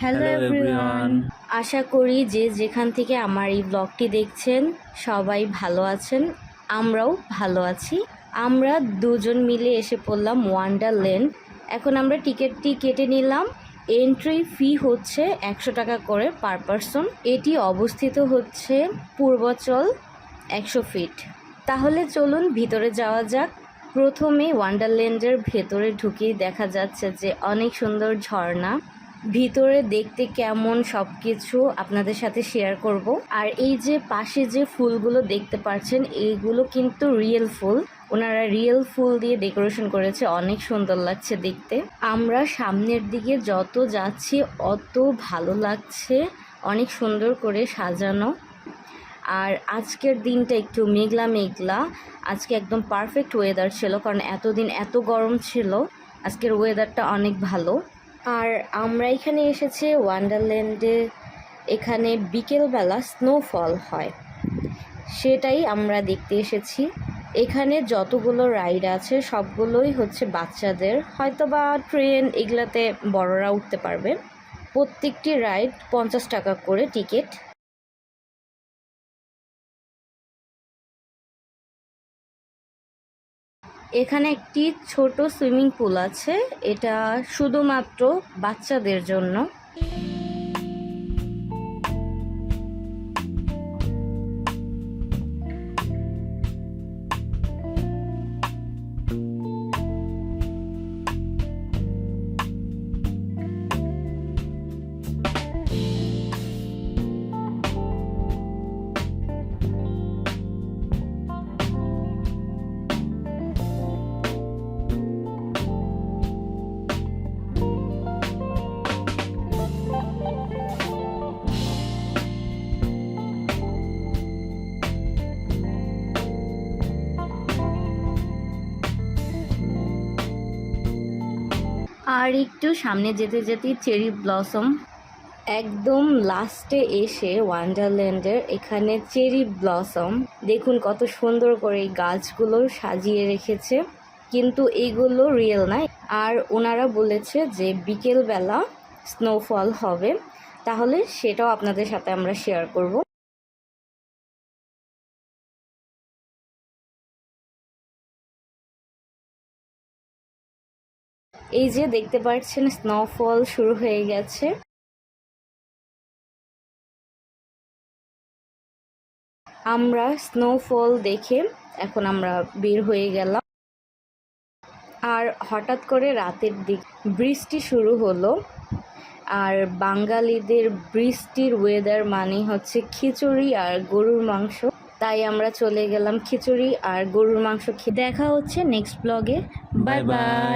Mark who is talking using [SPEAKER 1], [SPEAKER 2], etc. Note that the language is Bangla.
[SPEAKER 1] হ্যালো এভরিওয়ান, আশা করি যে যেখান থেকে আমার এই ব্লগটি দেখছেন সবাই ভালো আছেন। আমরাও ভালো আছি। আমরা দুজন মিলে এসে পড়লাম ওয়ান্ডারল্যান্ড। এখন আমরা টিকিটটি কেটে নিলাম। এন্ট্রি ফি হচ্ছে 100 টাকা করে পার পারসন। এটি অবস্থিত হচ্ছে পূর্বাচল 100 ফিট। তাহলে চলুন ভিতরে যাওয়া যাক। প্রথমে ওয়ান্ডারল্যান্ডের ভেতরে ঢুকেই দেখা যাচ্ছে যে অনেক সুন্দর ঝর্ণা। ভিতরে দেখতে কেমন সব কিছু আপনাদের সাথে শেয়ার করব। আর এই যে পাশে যে ফুলগুলো দেখতে পাচ্ছেন এইগুলো কিন্তু রিয়েল ফুল। ওনারা রিয়েল ফুল দিয়ে ডেকোরেশন করেছে, অনেক সুন্দর লাগছে দেখতে। আমরা সামনের দিকে যত যাচ্ছি অত ভালো লাগছে, অনেক সুন্দর করে সাজানো। আর আজকের দিনটা একটু মেঘলা মেঘলা, আজকে একদম পারফেক্ট ওয়েদার ছিল, কারণ এতদিন এত গরম ছিল। আজকের ওয়েদারটা অনেক ভালো। আর আমরা এখানে এসেছি ওয়ান্ডারল্যান্ডে। এখানে বিকেলবেলা স্নোফল হয়, সেটাই আমরা দেখতে এসেছি। এখানে যতগুলো রাইড আছে সবগুলোই হচ্ছে বাচ্চাদের, হয়তো বা ট্রেন এগুলাতে বড়রা উঠতে পারবে। প্রত্যেকটি রাইড 50 টাকা করে টিকিট। এখানে একটি ছোট সুইমিং পুল আছে, এটা শুধুমাত্র বাচ্চাদের জন্য। আর একটু সামনে যেতে যেতে চেরি ব্লসম। একদম লাস্টে এসে ওয়ান্ডারল্যান্ডের এখানে চেরি ব্লসম দেখুন কত সুন্দর করে এই গাছগুলো সাজিয়ে রেখেছে, কিন্তু এইগুলো রিয়েল না। আর ওনারা বলেছে যে বিকেলবেলা স্নোফল হবে, তাহলে সেটাও আপনাদের সাথে আমরা শেয়ার করব। এই যে দেখতে পাচ্ছেন স্নোফল শুরু হয়ে গেছে। আমরা স্নোফল দেখে এখন আমরা বের হয়ে গেলাম। আর হঠাৎ করে রাতের দিক বৃষ্টি শুরু হলো। আর বাঙালিদের বৃষ্টির ওয়েদার মানে হচ্ছে খিচুড়ি আর গরুর মাংস, তাই আমরা চলে গেলাম খিচুড়ি আর গরুর মাংস খেয়ে। দেখা হচ্ছে নেক্সট ব্লগে। Bye bye.